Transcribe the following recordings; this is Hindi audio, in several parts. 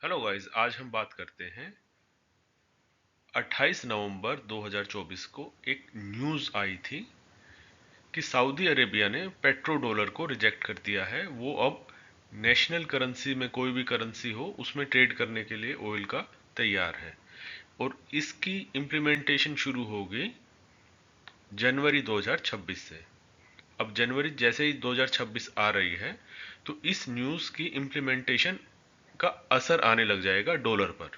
हेलो गाइस, आज हम बात करते हैं 28 नवंबर 2024 को एक न्यूज़ आई थी कि सऊदी अरेबिया ने पेट्रो डॉलर को रिजेक्ट कर दिया है। वो अब नेशनल करेंसी में कोई भी करेंसी हो उसमें ट्रेड करने के लिए ऑयल का तैयार है और इसकी इम्प्लीमेंटेशन शुरू होगी जनवरी 2026 से। अब जनवरी जैसे ही 2026 आ रही है तो इस न्यूज़ की इम्प्लीमेंटेशन का असर आने लग जाएगा डॉलर पर।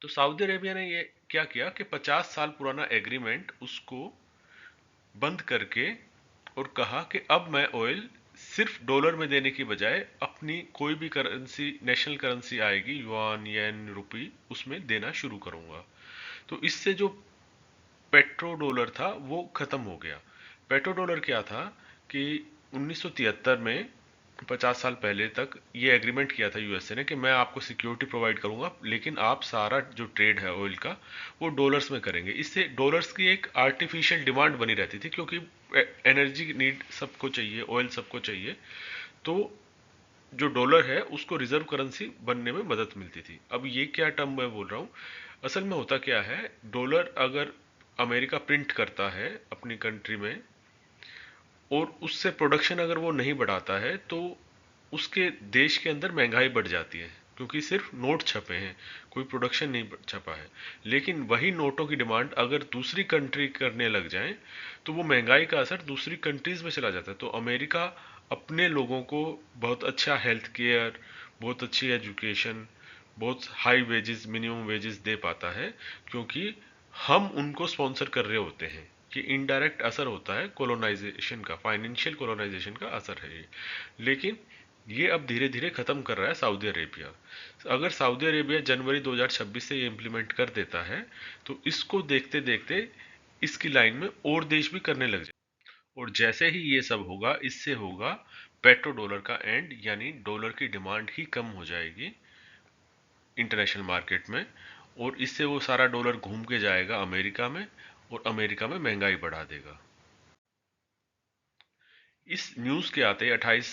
तो सऊदी अरेबिया ने ये क्या किया कि 50 साल पुराना एग्रीमेंट उसको बंद करके और कहा कि अब मैं ऑयल सिर्फ डॉलर में देने की बजाय अपनी कोई भी करेंसी, नेशनल करेंसी आएगी, युआन, येन, रुपी, उसमें देना शुरू करूंगा। तो इससे जो पेट्रो डॉलर था वो खत्म हो गया। पेट्रो डॉलर क्या था कि 1973 में 50 साल पहले तक ये एग्रीमेंट किया था यूएसए ने कि मैं आपको सिक्योरिटी प्रोवाइड करूंगा, लेकिन आप सारा जो ट्रेड है ऑयल का वो डॉलर्स में करेंगे। इससे डॉलर्स की एक आर्टिफिशियल डिमांड बनी रहती थी, क्योंकि एनर्जी नीड सबको चाहिए, ऑयल सबको चाहिए। तो जो डॉलर है उसको रिजर्व करेंसी बनने में मदद मिलती थी। अब ये क्या टर्म मैं बोल रहा हूँ, असल में होता क्या है, डॉलर अगर अमेरिका प्रिंट करता है अपनी कंट्री में और उससे प्रोडक्शन अगर वो नहीं बढ़ाता है तो उसके देश के अंदर महंगाई बढ़ जाती है, क्योंकि सिर्फ नोट छपे हैं, कोई प्रोडक्शन नहीं छपा है। लेकिन वही नोटों की डिमांड अगर दूसरी कंट्री करने लग जाए तो वो महंगाई का असर दूसरी कंट्रीज में चला जाता है। तो अमेरिका अपने लोगों को बहुत अच्छा हेल्थ केयर, बहुत अच्छी एजुकेशन, बहुत हाई वेजेस, मिनिमम वेजेस दे पाता है, क्योंकि हम उनको स्पॉन्सर कर रहे होते हैं। कि इनडायरेक्ट असर होता है कोलोनाइजेशन का, फाइनेंशियल कोलोनाइजेशन का असर है ये। लेकिन ये अब धीरे धीरे खत्म कर रहा है सऊदी अरेबिया। अगर सऊदी अरेबिया जनवरी 2026 से ये इम्प्लीमेंट कर देता है तो इसको देखते देखते इसकी लाइन में और देश भी करने लग जाए। और जैसे ही ये सब होगा, इससे होगा पेट्रो डॉलर का एंड, यानी डॉलर की डिमांड ही कम हो जाएगी इंटरनेशनल मार्केट में, और इससे वो सारा डॉलर घूम के जाएगा अमेरिका में और अमेरिका में महंगाई बढ़ा देगा। इस न्यूज़ के आते ही 28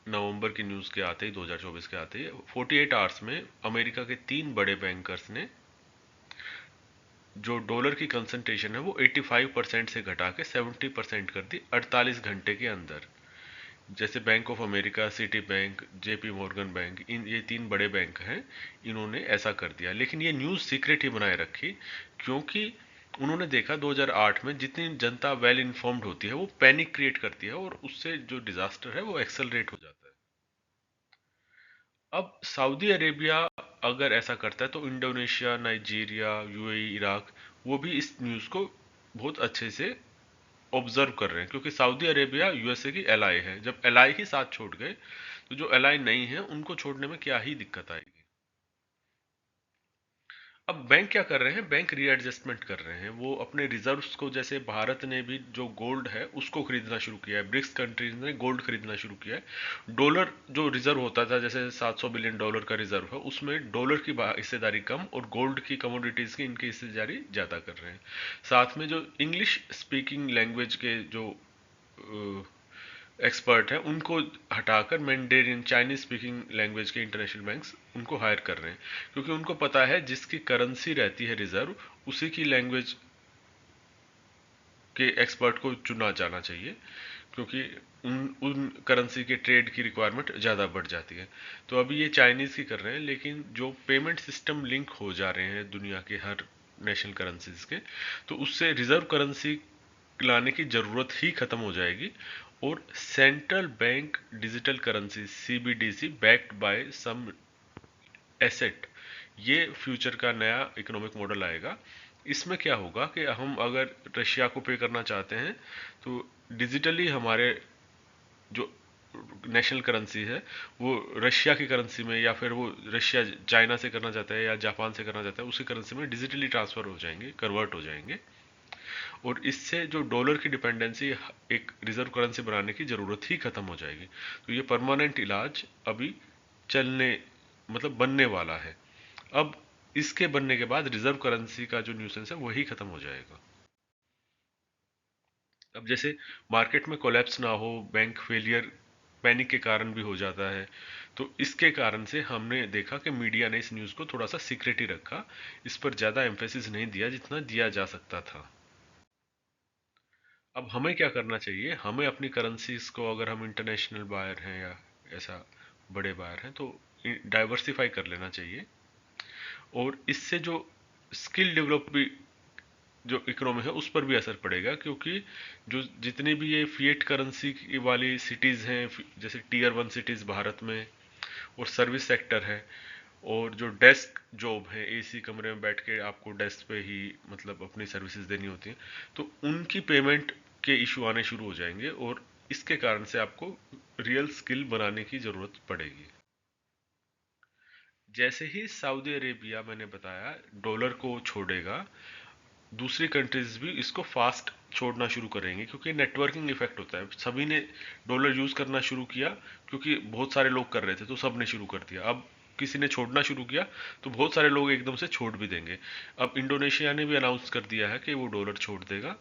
नवंबर की न्यूज़ के आते ही 2024 के आते ही 48 आवर्स में अमेरिका के 3 बड़े बैंकर्स ने जो डॉलर की कंसंट्रेशन है वो 85% से घटा के 70% कर दी 48 घंटे के अंदर। जैसे Bank of America, Citibank, JP Morgan bank, इन ये 3 बड़े बैंक हैं, इन्होंने ऐसा कर दिया। लेकिन ये न्यूज़ सीक्रेट ही बनाए रखी, क्योंकि उन्होंने देखा 2008 में जितनी जनता वेल इन्फॉर्म्ड होती है वो पैनिक क्रिएट करती है और उससे जो डिजास्टर है वो एक्सेलरेट हो जाता है। अब सऊदी अरेबिया अगर ऐसा करता है तो इंडोनेशिया, नाइजीरिया, यूएई, इराक, वो भी इस न्यूज़ को बहुत अच्छे से ऑब्जर्व कर रहे हैं, क्योंकि सऊदी अरेबिया यूएसए की एलाई है। जब एलाई ही साथ छोड़ गए तो जो एलाई नहीं है उनको छोड़ने में क्या ही दिक्कत आएगी। अब बैंक क्या कर रहे हैं, बैंक रीएडजस्टमेंट कर रहे हैं। वो अपने रिजर्व्स को, जैसे भारत ने भी जो गोल्ड है उसको खरीदना शुरू किया है, ब्रिक्स कंट्रीज ने गोल्ड खरीदना शुरू किया है। डॉलर जो रिजर्व होता था, जैसे 700 बिलियन डॉलर का रिजर्व है, उसमें डॉलर की हिस्सेदारी कम और गोल्ड की, कमोडिटीज की, इनकी हिस्सेदारी ज़्यादा कर रहे हैं। साथ में जो इंग्लिश स्पीकिंग लैंग्वेज के जो एक्सपर्ट हैं उनको हटाकर मैंडेरियन, चाइनीज स्पीकिंग लैंग्वेज के इंटरनेशनल बैंक्स उनको हायर कर रहे हैं, क्योंकि उनको पता है जिसकी करेंसी रहती है रिजर्व, उसी की लैंग्वेज के एक्सपर्ट को चुना जाना चाहिए, क्योंकि उन उन करेंसी के ट्रेड की रिक्वायरमेंट ज़्यादा बढ़ जाती है। तो अभी ये चाइनीज़ की कर रहे हैं, लेकिन जो पेमेंट सिस्टम लिंक हो जा रहे हैं दुनिया के हर नेशनल करेंसीज के, तो उससे रिजर्व करेंसी लाने की ज़रूरत ही ख़त्म हो जाएगी। और central bank digital currency, CBDC, backed by some asset, ये फ्यूचर का नया इकोनॉमिक मॉडल आएगा। इसमें क्या होगा कि हम अगर रशिया को पे करना चाहते हैं तो डिजिटली हमारे जो नेशनल करेंसी है वो रशिया की करेंसी में, या फिर वो रशिया चाइना से करना चाहता है या जापान से करना चाहता है उसी करेंसी में डिजिटली ट्रांसफर हो जाएंगे, कन्वर्ट हो जाएंगे। और इससे जो डॉलर की डिपेंडेंसी एक रिजर्व करेंसी बनाने की ज़रूरत ही ख़त्म हो जाएगी। तो ये परमानेंट इलाज अभी चलने, मतलब बनने वाला है। अब इसके बनने के बाद रिजर्व करेंसी का जो न्यूसेंस है वही ख़त्म हो जाएगा। अब जैसे मार्केट में कोलैप्स ना हो, बैंक फेलियर पैनिक के कारण भी हो जाता है, तो इसके कारण से हमने देखा कि मीडिया ने इस न्यूज़ को थोड़ा सा सीक्रेट ही रखा, इस पर ज़्यादा एम्फेसिस नहीं दिया जितना दिया जा सकता था। अब हमें क्या करना चाहिए, हमें अपनी करेंसीज को, अगर हम इंटरनेशनल बायर हैं या ऐसा बड़े बायर हैं, तो डाइवर्सिफाई कर लेना चाहिए। और इससे जो स्किल डेवलप भी जो इकोनॉमी है उस पर भी असर पड़ेगा, क्योंकि जो जितनी भी ये फिएट करेंसी वाली सिटीज़ हैं, जैसे टीयर 1 सिटीज़ भारत में, और सर्विस सेक्टर है, और जो डेस्क जॉब है, एसी कमरे में बैठ के आपको डेस्क पे ही मतलब अपनी सर्विसेज देनी होती हैं, तो उनकी पेमेंट के इशू आने शुरू हो जाएंगे, और इसके कारण से आपको रियल स्किल बनाने की ज़रूरत पड़ेगी। जैसे ही सऊदी अरेबिया, मैंने बताया, डॉलर को छोड़ेगा, दूसरी कंट्रीज भी इसको फास्ट छोड़ना शुरू करेंगे, क्योंकि नेटवर्किंग इफेक्ट होता है। सभी ने डॉलर यूज करना शुरू किया, क्योंकि बहुत सारे लोग कर रहे थे तो सब ने शुरू कर दिया। अब किसी ने छोड़ना शुरू किया तो बहुत सारे लोग एकदम से छोड़ भी देंगे। अब इंडोनेशिया ने भी अनाउंस कर दिया है कि वो डॉलर छोड़ देगा,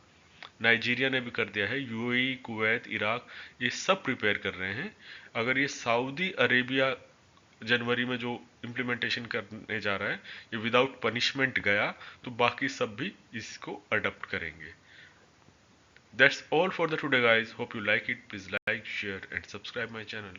नाइजीरिया ने भी कर दिया है, यूएई, कुवैत, इराक, ये सब प्रिपेयर कर रहे हैं। अगर ये सऊदी अरेबिया जनवरी में जो इम्प्लीमेंटेशन करने जा रहा है, ये विदाउट पनिशमेंट गया, तो बाकी सब भी इसको अडॉप्ट करेंगे। That's all for the today guys, hope you like it, please like, share and subscribe my channel.